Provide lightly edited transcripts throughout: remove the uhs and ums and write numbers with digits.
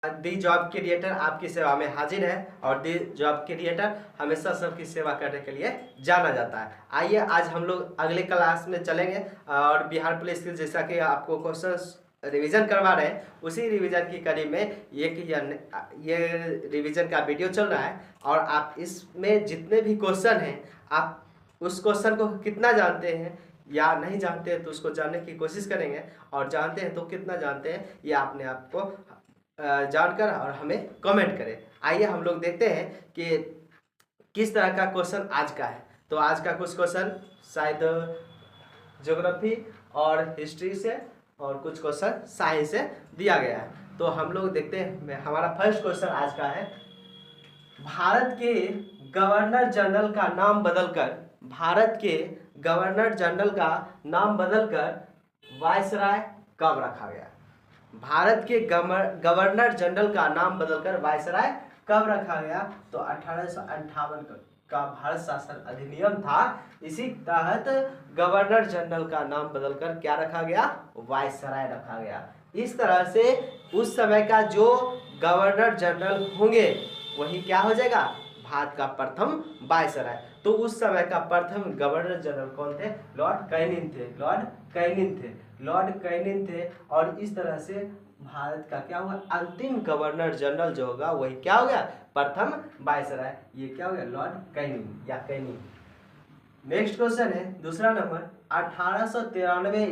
दी job creator आपकी सेवा में हाजिर है और दी जॉब क्रिएटर हमेशा सबकी सेवा करने के लिए जाना जाता है। आइए आज हम लोग अगले क्लास में चलेंगे और बिहार पुलिस के जैसा कि आपको क्वेश्चन रिवीजन करवा रहे हैं उसी रिवीजन की कड़ी में ये रिवीजन का वीडियो चल रहा है और आप इसमें जितने भी क्वेश्चन हैं आप उस क्वेश्चन को कितना जानते हैं या नहीं जानते हैं तो उसको जानने की कोशिश करेंगे और जानते हैं तो कितना जानते हैं ये अपने आप को जानकर और हमें कमेंट करें। आइए हम लोग देखते हैं कि किस तरह का क्वेश्चन आज का है। तो आज का कुछ क्वेश्चन शायद ज्योग्राफी और हिस्ट्री से और कुछ क्वेश्चन साइंस से दिया गया है। तो हम लोग देखते हैं, हमारा फर्स्ट क्वेश्चन आज का है, भारत के गवर्नर जनरल का नाम बदलकर वायसराय कब रखा गया? भारत के गवर्नर जनरल का नाम बदलकर वायसराय कब रखा गया? तो 1858 का भारत शासन अधिनियम था, इसी तहत गवर्नर जनरल का नाम बदलकर क्या रखा गया? वायसराय रखा गया। इस तरह से उस समय का जो गवर्नर जनरल होंगे वही क्या हो जाएगा? भारत का प्रथम वायसराय। तो उस समय का प्रथम गवर्नर जनरल कौन थे? लॉर्ड कैनिंग थे। और इस तरह से भारत का क्या हुआ? अंतिम गवर्नर जनरल जो होगा वही क्या हो गया? प्रथम वायसराय। ये क्या हो गया? Lord Canning. नेक्स्ट क्वेश्चन है दूसरा नंबर, 1893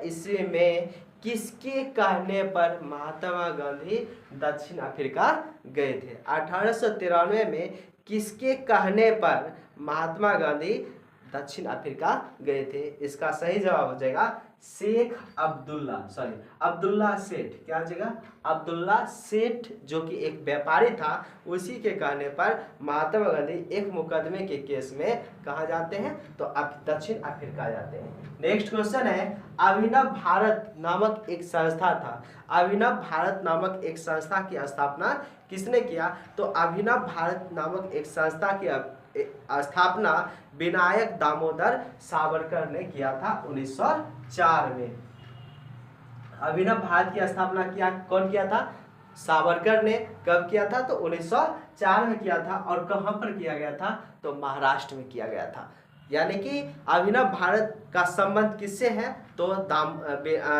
ईस्वी में किसके कहने पर महात्मा गांधी दक्षिण अफ्रीका गए थे? 1893 में किसके कहने पर महात्मा गांधी दक्षिण अफ्रीका गए थे? इसका सही जवाब हो जाएगा शेख अब्दुल्ला सेठ। क्या हो जाएगा? अब्दुल्ला सेठ, जो कि एक व्यापारी था, उसी के कहने पर महात्मा गांधी एक मुकदमे के केस में कहाँ जाते हैं? तो दक्षिण अफ्रीका जाते हैं। नेक्स्ट क्वेश्चन है, अभिनव भारत नामक एक संस्था की स्थापना किसने किया? तो अभिनव भारत नामक एक संस्था की स्थापना विनायक दामोदर सावरकर ने किया था 1904 में। अभिनव भारत की स्थापना कौन किया था? सावरकर ने। कब किया था? तो 1904 में किया था। और कहां पर किया गया था? तो महाराष्ट्र में किया गया था। यानी कि अभिनव भारत का संबंध किससे है? तो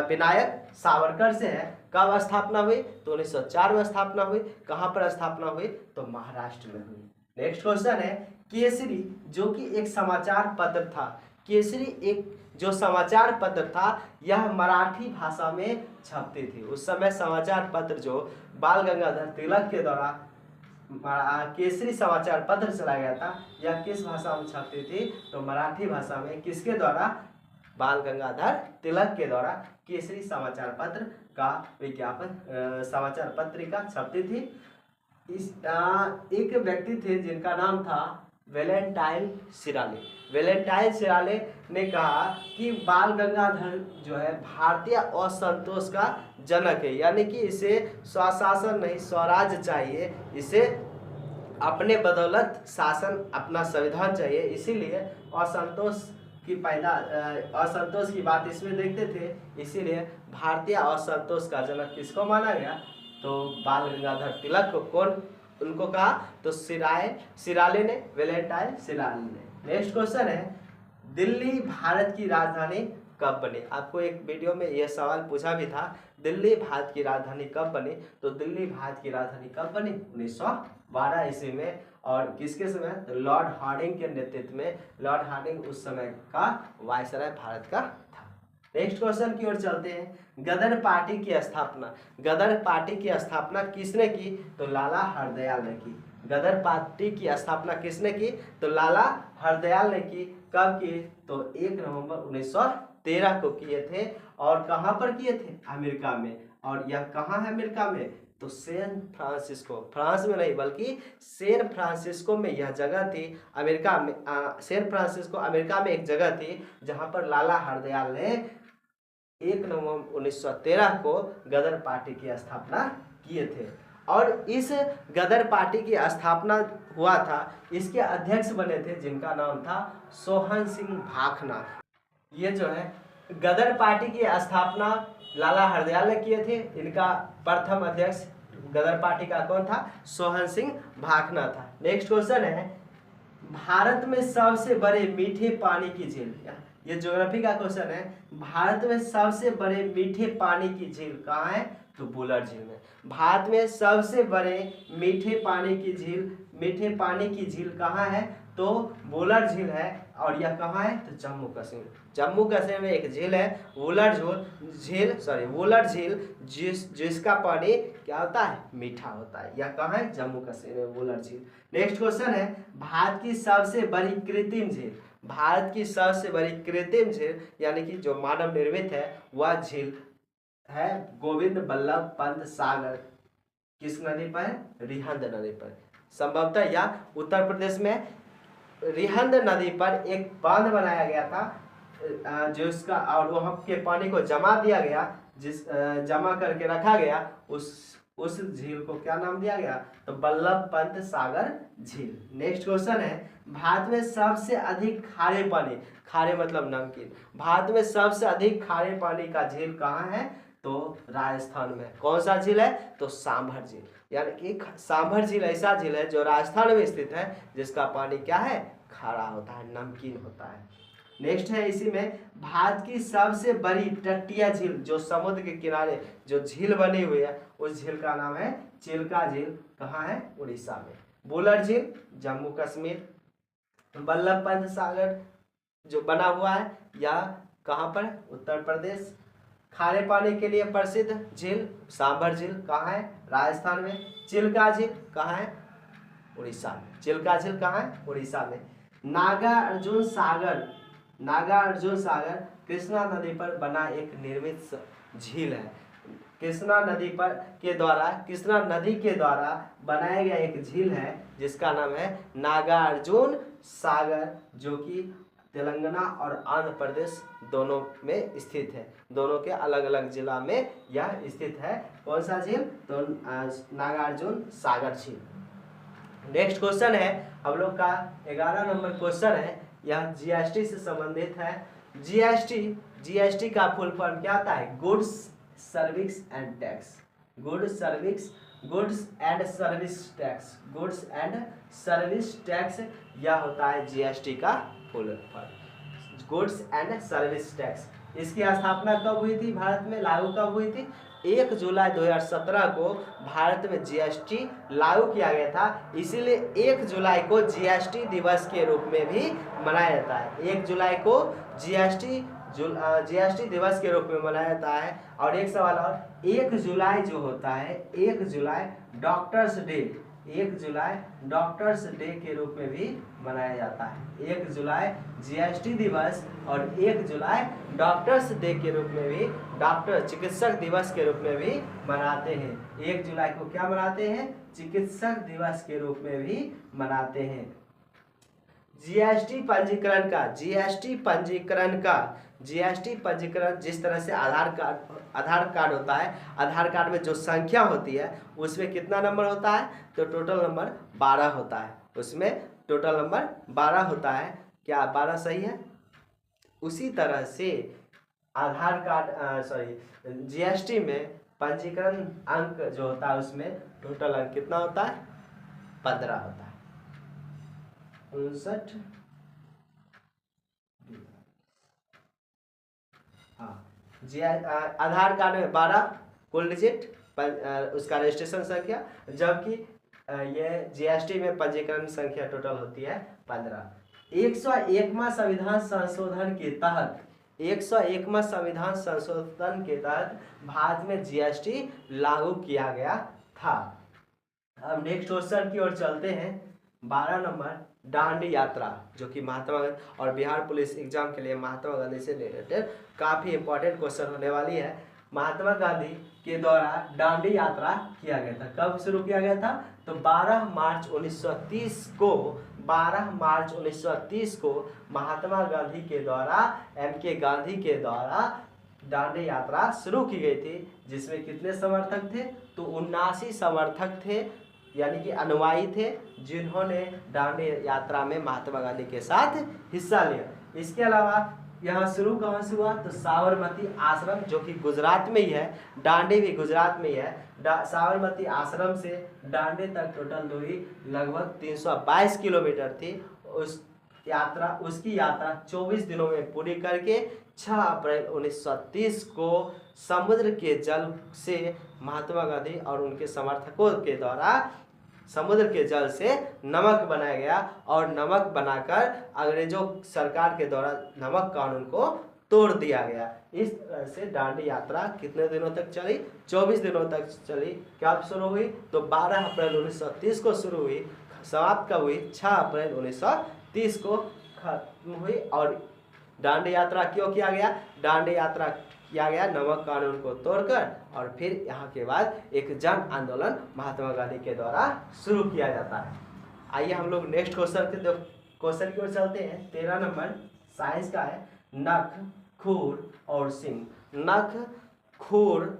विनायक सावरकर से है। कब स्थापना हुई? तो 1904 में स्थापना हुई। कहां पर स्थापना हुई? तो महाराष्ट्र में हुई। नेक्स्ट क्वेश्चन है, केसरी जो कि एक समाचार पत्र था, केसरी एक जो समाचार पत्र था यह मराठी भाषा में छपती थी। उस समय समाचार पत्र जो बाल गंगाधर तिलक के द्वारा केसरी समाचार पत्र चलाया गया था, यह किस भाषा में छपती थी? तो मराठी भाषा में। किसके द्वारा? बाल गंगाधर तिलक के द्वारा केसरी समाचार पत्र का विज्ञापन समाचार पत्रिका छपती थी। एक व्यक्ति थे जिनका नाम था वेलेंटाइन सिराले ने कहा कि बाल गंगाधर जो है भारतीय असंतोष का जनक है, यानी कि इसे स्वशासन नहीं स्वराज चाहिए, इसे अपने बदौलत शासन अपना संविधान चाहिए। इसीलिए असंतोष की बात इसमें देखते थे, इसीलिए भारतीय असंतोष का जनक किसको माना गया? तो बाल गंगाधर तिलक को। कौन उनको कहा? तो वेलेंटाइन सिराले ने। नेक्स्ट क्वेश्चन है, दिल्ली भारत की राजधानी कब बनी? आपको एक वीडियो में यह सवाल पूछा भी था, दिल्ली भारत की राजधानी कब बनी? तो दिल्ली भारत की राजधानी कब बनी? 1912 ईस्वी में। और किसके समय? तो लॉर्ड हार्डिंग के नेतृत्व में। लॉर्ड हार्डिंग उस समय का वायसराय भारत का था। नेक्स्ट क्वेश्चन की ओर चलते हैं, गदर पार्टी की स्थापना किसने की? तो लाला हरदयाल ने की। गदर पार्टी की स्थापना किसने की? तो लाला हरदयाल ने की। कब की? तो 1 नवंबर 1913 को किए थे। और कहां पर किए थे? अमेरिका में। और यह कहां है अमेरिका में? तो सैन फ्रांसिस्को, फ्रांस में नहीं बल्कि सैन फ्रांसिस्को में यह जगह थी। अमेरिका में सैन फ्रांसिस्को अमेरिका में एक जगह थी जहां पर लाला हरदयाल ने 1 नवंबर 1913 को गदर पार्टी की स्थापना किए थे। और इस गदर पार्टी की स्थापना हुआ था, इसके अध्यक्ष बने थे जिनका नाम था सोहन सिंह भाखना। ये जो है गदर पार्टी की स्थापना लाला हरदयाल ने किए थे। इनका प्रथम अध्यक्ष गदर पार्टी का कौन था? सोहन सिंह भाखना था। नेक्स्ट क्वेश्चन है, भारत में सबसे बड़े मीठे पानी की झील, ये ज्योग्राफी का क्वेश्चन है। भारत में सबसे बड़े मीठे पानी की झील कहाँ है? तो वुलर झील में। भारत में सबसे बड़े मीठे पानी की झील कहाँ है? तो वुलर झील है। और यह कहाँ है? तो जम्मू कश्मीर। जम्मू कश्मीर में एक झील है वुलर झील, जिसका पानी क्या होता है? मीठा होता है। यह कहाँ है? जम्मू कश्मीर में वुलर झील। नेक्स्ट क्वेश्चन है, भारत की सबसे बड़ी कृत्रिम झील, भारत की सबसे बड़ी कृत्रिम झील यानी कि जो मानव निर्मित है वह झील है गोविंद बल्लभ पंत सागर। किस नदी पर है? रिहंद नदी पर। संभवतः यह उत्तर प्रदेश में रिहंद नदी पर एक बांध बनाया गया था, जिसका और वहाँ के पानी को जमा दिया गया, जमा करके रखा गया, उस झील को क्या नाम दिया गया? तो बल्लभ पंत सागर झील। नेक्स्ट क्वेश्चन है, भारत में सबसे अधिक खारे पानी, खारे मतलब नमकीन, भारत में सबसे अधिक खारे पानी का झील कहाँ है? तो राजस्थान में। कौन सा झील है? तो सांभर झील। यानी कि सांभर झील ऐसा झील है जो राजस्थान में स्थित है, जिसका पानी क्या है? खारा होता है, नमकीन होता है। नेक्स्ट है इसी में, भारत की सबसे बड़ी तटीय झील, जो समुद्र के किनारे जो झील बनी हुई है, उस झील का नाम है चिल्का झील। कहाँ है? उड़ीसा में। वुलर झील जम्मू कश्मीर। बल्लभ पंत सागर जो बना हुआ है यह कहाँ पर? उत्तर प्रदेश। खारे पानी के लिए प्रसिद्ध झील सांभर झील कहाँ है? राजस्थान में। चिल्का झील कहाँ है? उड़ीसा में। चिल्का झील कहाँ है? उड़ीसा में। नागार्जुन सागर कृष्णा नदी पर बना एक निर्मित झील है। कृष्णा नदी के द्वारा बनाया गया एक झील है जिसका नाम है नागार्जुन सागर, जो कि तेलंगाना और आंध्र प्रदेश दोनों में स्थित है। दोनों के अलग अलग जिला में यह स्थित है। कौन सा झील? तो नागार्जुन सागर झील। नेक्स्ट क्वेश्चन है हम लोग का 11 नंबर क्वेश्चन है, यह जीएसटी से संबंधित है। जीएसटी का फुल फॉर्म क्या होता है? Goods service and tax. Goods and service tax, यह होता है जीएसटी का full form, goods and service tax. इसकी स्थापना कब हुई थी? भारत में लागू कब हुई थी? 1 जुलाई 2017 को भारत में जीएसटी लागू किया गया था। इसीलिए 1 जुलाई को जीएसटी दिवस के रूप में भी मनाया जाता है। 1 जुलाई को जीएसटी दिवस के रूप में मनाया जाता है। और एक सवाल और, 1 जुलाई जो होता है, 1 जुलाई डॉक्टर्स डे, 1 जुलाई डॉक्टर्स डे के रूप में भी मनाया जाता है। 1 जुलाई जीएसटी दिवस और 1 जुलाई डॉक्टर्स डे के रूप में भी, डॉक्टर चिकित्सक दिवस के रूप में भी मनाते हैं। 1 जुलाई को क्या मनाते हैं? चिकित्सक दिवस के रूप में भी मनाते हैं। जीएसटी पंजीकरण जिस तरह से आधार कार्ड होता है, आधार कार्ड में जो संख्या होती है उसमें कितना नंबर होता है? तो टोटल नंबर 12 होता है। उसमें टोटल नंबर 12 होता है। क्या 12 सही है? उसी तरह से आधार कार्ड जीएसटी में पंजीकरण अंक जो होता है उसमें टोटल अंक कितना होता है? 15 होता है। 59। हाँ, आधार कार्ड में 12 कुल डिजिट, उसका रजिस्ट्रेशन संख्या, जबकि ये जीएसटी में पंजीकरण संख्या टोटल होती है 15। 101वां संविधान संशोधन के तहत 101वां संविधान संशोधन के तहत भारत में जीएसटी लागू किया गया था। अब नेक्स्ट क्वेश्चन की ओर चलते हैं। 12 नंबर, दांडी यात्रा, जो कि महात्मा गांधी और बिहार पुलिस एग्जाम के लिए महात्मा गांधी से रिलेटेड काफ़ी इंपॉर्टेंट क्वेश्चन होने वाली है। महात्मा गांधी के द्वारा दांडी यात्रा किया गया था। कब शुरू किया गया था? तो 12 मार्च 1930 को महात्मा गांधी के द्वारा, MK गांधी के द्वारा दांडी यात्रा शुरू की गई थी, जिसमें कितने समर्थक थे? तो 79 समर्थक थे, यानी कि अनुयायी थे, जिन्होंने दांडी यात्रा में महात्मा गांधी के साथ हिस्सा लिया। इसके अलावा यहाँ शुरू कहाँ से हुआ, तो साबरमती आश्रम जो कि गुजरात में ही है, दांडी भी गुजरात में ही है। साबरमती आश्रम से दांडी तक टोटल दूरी लगभग 322 किलोमीटर थी। उसकी यात्रा 24 दिनों में पूरी करके 6 अप्रैल 1930 को समुद्र के जल से महात्मा गांधी और उनके समर्थकों के द्वारा समुद्र के जल से नमक बनाया गया और नमक बनाकर अंग्रेजों सरकार के द्वारा नमक कानून को तोड़ दिया गया। इस तरह से दांडी यात्रा कितने दिनों तक चली, 24 दिनों तक चली। कब शुरू हुई, तो 12 अप्रैल 1930 को शुरू हुई, समाप्त कब हुई, 6 अप्रैल 1930 को खत्म हुई। और दांडी यात्रा क्यों किया गया, दांडी यात्रा किया गया नमक कानून को तोड़कर, और फिर यहाँ के बाद एक जन आंदोलन महात्मा गांधी के द्वारा शुरू किया जाता है। आइए हम लोग नेक्स्ट क्वेश्चन की ओर चलते हैं। 13 नंबर साइंस का है, नख, खूर और सिंग। नख, खूर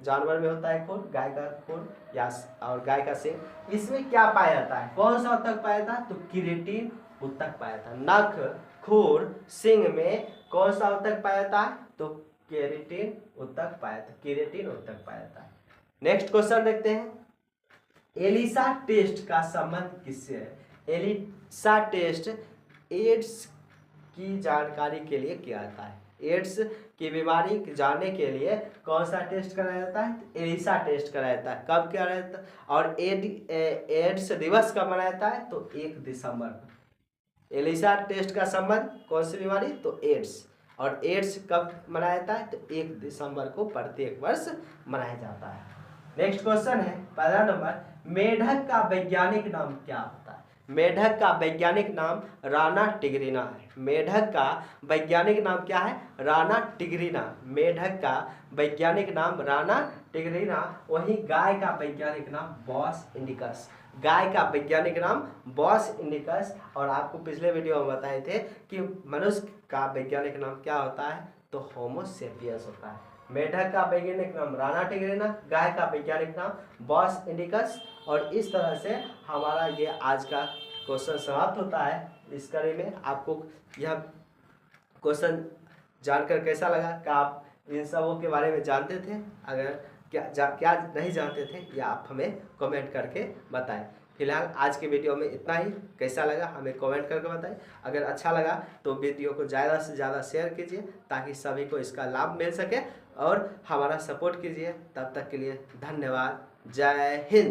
जानवर में होता है खूर, गाय का खूर या और गाय का सिंग। इसमें क्या पाया जाता है, कौन सा उत्तक पाया जाता है, तो केराटिन उत्तक पाया जाता है। नख, खूर, सिंग में कौन सा उत्तक पाया जाता है, तो केराटिन उत्तक पाया जाता है, केराटिन उत्तक पाया जाता है। नेक्स्ट क्वेश्चन देखते हैं, एलिसा टेस्ट का संबंध किससे है। एलिसा टेस्ट एड्स की जानकारी के लिए किया जाता है। एड्स की बीमारी जानने के लिए कौन सा टेस्ट कराया जाता है, एलिसा टेस्ट कराया जाता है। कब कराया जाता है, और एड्स दिवस कब मनाया जाता है, तो 1 दिसंबर को। एलिसा टेस्ट का संबंध कौन सी बीमारी, तो एड्स, और एड्स कब मनाया जाता है, तो 1 दिसंबर को प्रत्येक वर्ष मनाया जाता है। नेक्स्ट क्वेश्चन है 15 नंबर, मेढक का वैज्ञानिक नाम क्या होता है। मेढक का वैज्ञानिक नाम राना टिग्रिना है। मेढक का वैज्ञानिक नाम क्या है, राना टिग्रिना। मेढक का वैज्ञानिक नाम राना टिग्रिना। वहीं गाय का वैज्ञानिक नाम बॉस इंडिकस। गाय का वैज्ञानिक नाम बॉस इंडिकस। और आपको पिछले वीडियो में बताए थे कि मनुष्य का वैज्ञानिक नाम क्या होता है, तो होमो सेपियंस होता है। मेढक का वैज्ञानिक नाम राना टिग्रिना, गाय का वैज्ञानिक नाम बॉस इंडिकस। और इस तरह से हमारा ये आज का क्वेश्चन समाप्त होता है। इस कड़ी में आपको यह क्वेश्चन जानकर कैसा लगा, क्या आप इन सबों के बारे में जानते थे, अगर क्या नहीं जानते थे, या आप हमें कमेंट करके बताएं। फिलहाल आज के वीडियो में इतना ही। कैसा लगा हमें कमेंट करके बताएं। अगर अच्छा लगा तो वीडियो को ज़्यादा से ज़्यादा शेयर कीजिए ताकि सभी को इसका लाभ मिल सके, और हमारा सपोर्ट कीजिए। तब तक के लिए धन्यवाद। जय हिंद।